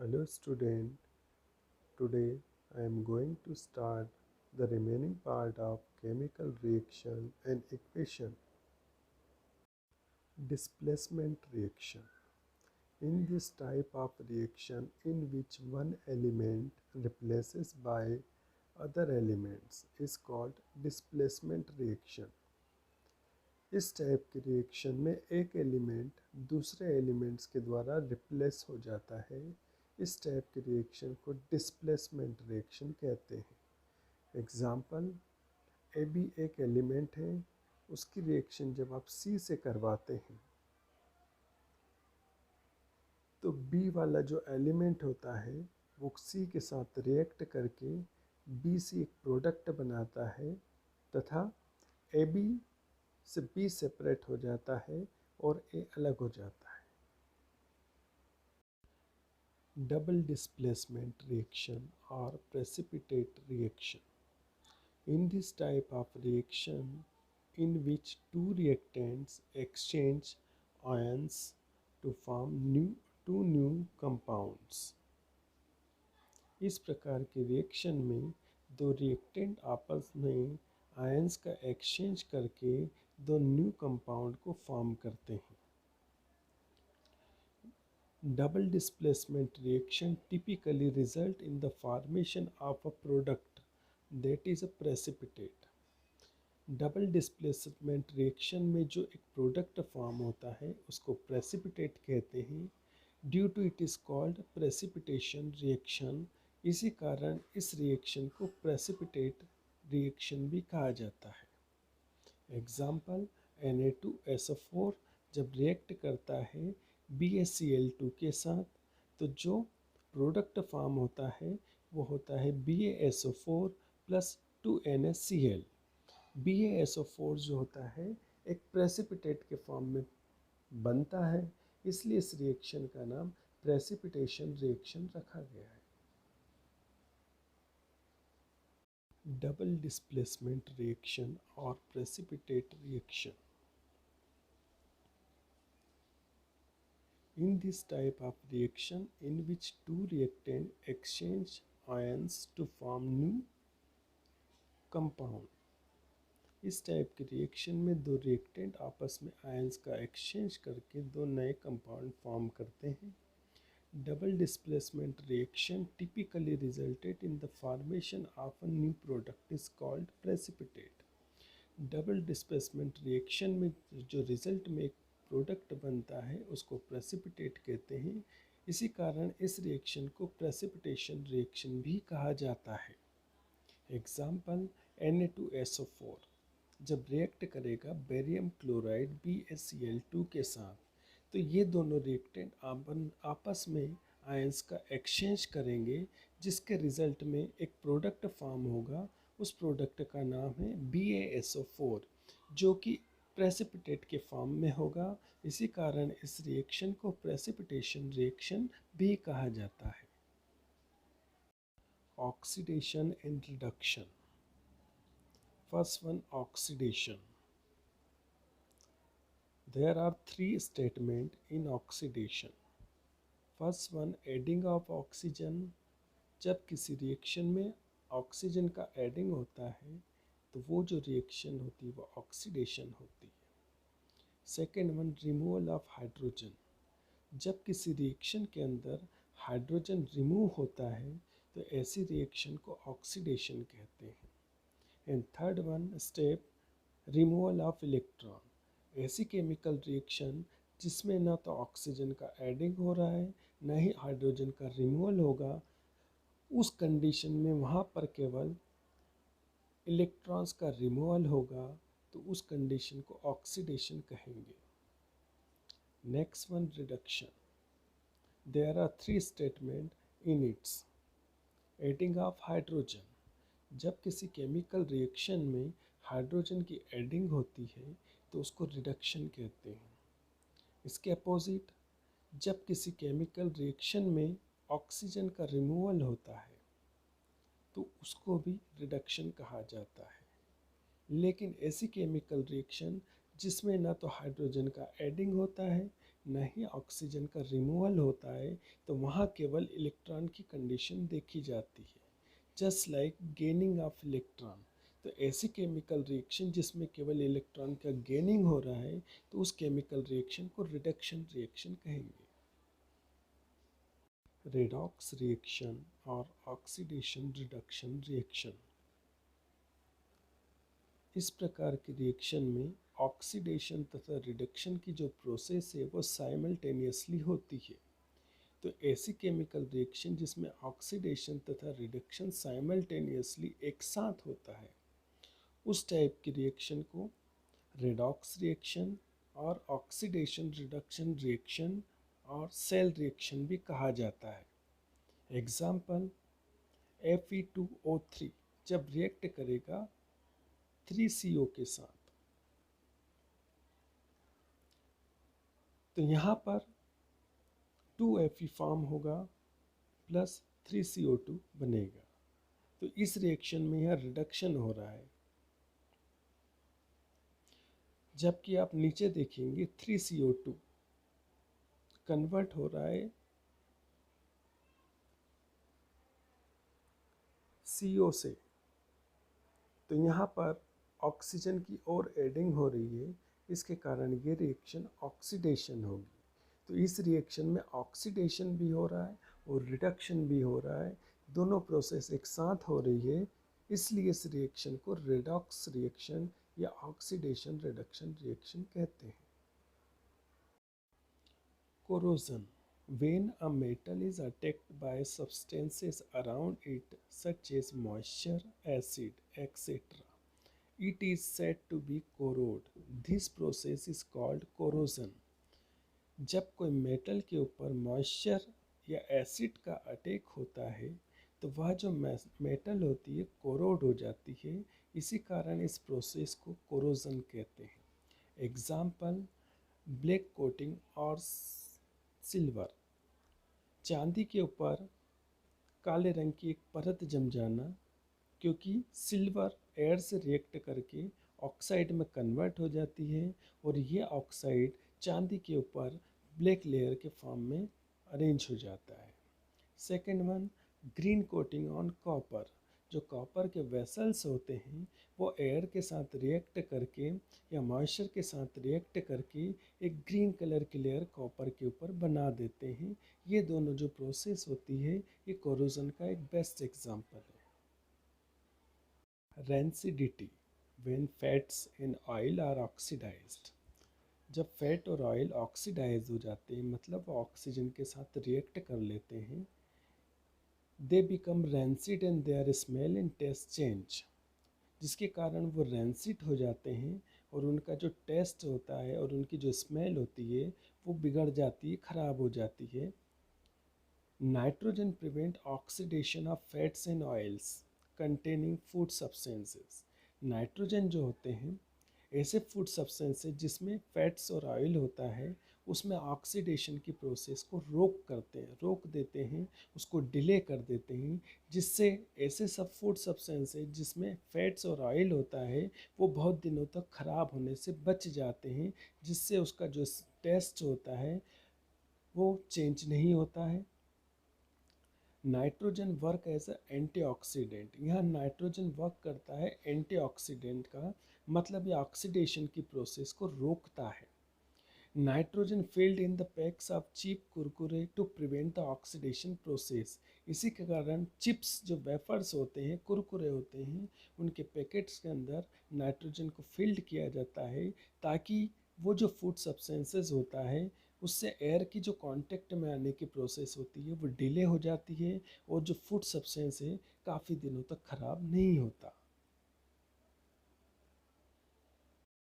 Hello student, today I am going to start the remaining part of chemical reaction and equation. Displacement reaction. In this type of reaction in which one element replaces by other elements is called displacement reaction. इस type की reaction में एक element दूसरे elements के द्वारा replace हो जाता है। इस टाइप की रिएक्शन को डिस्प्लेसमेंट रिएक्शन कहते हैं। एग्जाम्पल, ए बी एक एलिमेंट है, उसकी रिएक्शन जब आप सी से करवाते हैं तो बी वाला जो एलिमेंट होता है वो सी के साथ रिएक्ट करके बी से एक प्रोडक्ट बनाता है तथा ए बी से बी सेपरेट हो जाता है और ए अलग हो जाता है। डबल डिस्प्लेसमेंट रिएक्शन और precipitate reaction. In this type of reaction in which two reactants exchange ions to form two new compounds. इस प्रकार के रिएक्शन में दो रिएक्टेंट आपस में आयंस का एक्सचेंज करके दो न्यू कंपाउंड को फॉर्म करते हैं। Double displacement reaction typically result in the formation of a product that is a precipitate. Double displacement reaction में जो एक प्रोडक्ट फॉर्म होता है उसको प्रेसिपिटेट कहते हैं। Due to it is called precipitation reaction. इसी कारण इस रिएक्शन को प्रेसिपिटेट रिएक्शन भी कहा जाता है। एग्जाम्पल, Na2SO4 जब रिएक्ट करता है BaCl2 के साथ तो जो प्रोडक्ट फॉर्म होता है वो होता है BaSO4 प्लस 2NaCl। BaSO4 जो होता है एक प्रेसिपिटेट के फॉर्म में बनता है, इसलिए इस रिएक्शन का नाम प्रेसिपिटेशन रिएक्शन रखा गया है। डबल डिस्प्लेसमेंट रिएक्शन और precipitate reaction. In this type of reaction in which two reactants exchange ions to form new compound. इस टाइप के रिएक्शन में दो रिएक्टेंट आपस में आयंस का एक्सचेंज करके दो नए कंपाउंड फॉर्म करते हैं। Double displacement reaction typically resulted in the formation of a new product is called precipitate. Double displacement reaction में जो रिजल्ट में एक प्रोडक्ट बनता है उसको प्रेसिपिटेट कहते हैं। इसी कारण इस रिएक्शन को प्रेसिपिटेशन रिएक्शन भी कहा जाता है। एग्जाम्पल, Na2SO4 जब रिएक्ट करेगा बेरियम क्लोराइड BaCl2 के साथ तो ये दोनों रिएक्टेंट आपस में आयंस का एक्सचेंज करेंगे जिसके रिजल्ट में एक प्रोडक्ट फॉर्म होगा। उस प्रोडक्ट का नाम है BaSO4 जो कि प्रेसिपिटेट के फॉर्म में होगा। इसी कारण इस रिएक्शन को प्रेसिपिटेशन रिएक्शन भी कहा जाता है। Oxidation and reduction. First one, oxidation. There are three statements in oxidation. First one, adding of oxygen. जब किसी रिएक्शन में ऑक्सीजन का एडिंग होता है तो वो जो रिएक्शन होती है वो ऑक्सीडेशन होती है। Second one, removal of hydrogen. जब किसी रिएक्शन के अंदर हाइड्रोजन रिमूव होता है तो ऐसी रिएक्शन को ऑक्सीडेशन कहते हैं। And third one step, removal of electron. ऐसी केमिकल रिएक्शन जिसमें ना तो ऑक्सीजन का एडिंग हो रहा है ना ही हाइड्रोजन का रिमूवल होगा, उस कंडीशन में वहाँ पर केवल इलेक्ट्रॉन्स का रिमूवल होगा तो उस कंडीशन को ऑक्सीडेशन कहेंगे। Next one, reduction. There are three statement in its. Adding of hydrogen. जब किसी केमिकल रिएक्शन में हाइड्रोजन की एडिंग होती है तो उसको रिडक्शन कहते हैं। इसके अपोजिट, जब किसी केमिकल रिएक्शन में ऑक्सीजन का रिमूवल होता है तो उसको भी रिडक्शन कहा जाता है। लेकिन ऐसी केमिकल रिएक्शन जिसमें ना तो हाइड्रोजन का एडिंग होता है न ही ऑक्सीजन का रिमूवल होता है, तो वहाँ केवल इलेक्ट्रॉन की कंडीशन देखी जाती है, just like gaining of electron. तो ऐसी केमिकल रिएक्शन जिसमें केवल इलेक्ट्रॉन का गेनिंग हो रहा है, तो उस केमिकल रिएक्शन को रिडक्शन रिएक्शन कहेंगे। रेडॉक्स रिएक्शन और ऑक्सीडेशन रिडक्शन रिएक्शन। इस प्रकार की रिएक्शन में ऑक्सीडेशन तथा रिडक्शन की जो प्रोसेस है वो साइमल्टेनियसली होती है। तो ऐसी केमिकल रिएक्शन जिसमें ऑक्सीडेशन तथा रिडक्शन साइमल्टेनियसली एक साथ होता है, उस टाइप की रिएक्शन को रेडॉक्स रिएक्शन और ऑक्सीडेशन रिडक्शन रिएक्शन और सेल रिएक्शन भी कहा जाता है। एग्जाम्पल, Fe2O3 जब रिएक्ट करेगा 3CO के साथ, तो यहाँ पर 2Fe फॉर्म होगा प्लस 3CO2 बनेगा। तो इस रिएक्शन में यह रिडक्शन हो रहा है। जबकि आप नीचे देखेंगे 3CO2 कन्वर्ट हो रहा है CO से। तो यहाँ पर ऑक्सीजन की और एडिंग हो रही है, इसके कारण ये रिएक्शन ऑक्सीडेशन होगी। तो इस रिएक्शन में ऑक्सीडेशन भी हो रहा है और रिडक्शन भी हो रहा है, दोनों प्रोसेस एक साथ हो रही है, इसलिए इस रिएक्शन को रेडॉक्स रिएक्शन या ऑक्सीडेशन रिडक्शन रिएक्शन कहते हैं। Corrosion. When a metal is attacked by substances around it, such as moisture, acid, etc., it is said to be corrode. This process is called corrosion. जब कोई metal के ऊपर moisture या acid का attack होता है, तो वह जो मेटल होती है कोरोड हो जाती है। इसी कारण इस प्रोसेस को कोरोजन कहते हैं। एग्जाम्पल, ब्लैक कोटिंग और सिल्वर। चांदी के ऊपर काले रंग की एक परत जम जाना, क्योंकि सिल्वर एयर से रिएक्ट करके ऑक्साइड में कन्वर्ट हो जाती है और ये ऑक्साइड चांदी के ऊपर ब्लैक लेयर के फॉर्म में अरेंज हो जाता है। Second one, green coating on copper. जो कॉपर के वेसल्स होते हैं वो एयर के साथ रिएक्ट करके या मॉइस्चर के साथ रिएक्ट करके एक ग्रीन कलर की लेयर कॉपर के ऊपर बना देते हैं। ये दोनों जो प्रोसेस होती है, ये कोरोजन का एक बेस्ट एग्जाम्पल है। Rancidity, when fats and oil are oxidized. जब फैट और ऑयल ऑक्सीडाइज हो जाते हैं, मतलब ऑक्सीजन के साथ रिएक्ट कर लेते हैं, they become rancid and their smell and taste change. जिसके कारण वो रैंसिड हो जाते हैं और उनका जो टेस्ट होता है और उनकी जो स्मेल होती है वो बिगड़ जाती है, ख़राब हो जाती है। Nitrogen prevent oxidation of fats and oils containing food substances. Nitrogen जो होते हैं ऐसे फूड सब्सटेंसेस जिसमें फैट्स और ऑयल होता है, उसमें ऑक्सीडेशन की प्रोसेस को रोक देते हैं, उसको डिले कर देते हैं, जिससे ऐसे सब फूड सब्सटेंसेस जिसमें फैट्स और ऑयल होता है वो बहुत दिनों तक ख़राब होने से बच जाते हैं, जिससे उसका जो टेस्ट होता है वो चेंज नहीं होता है। Nitrogen work as a antioxidant. यहाँ नाइट्रोजन वर्क करता है एंटीऑक्सीडेंट का, मतलब ये ऑक्सीडेशन की प्रोसेस को रोकता है। Nitrogen filled in the packs of chip Kurkure to prevent the oxidation process. इसी के कारण चिप्स जो वेफर्स होते हैं, कुरकुरे होते हैं, उनके पैकेट्स के अंदर नाइट्रोजन को फिल्ड किया जाता है, ताकि वो जो फूड सब्सटेंसेस होता है उससे एयर की जो कांटेक्ट में आने की प्रोसेस होती है वो डिले हो जाती है और जो फूड सब्सटेंस है काफ़ी दिनों तक ख़राब नहीं होता।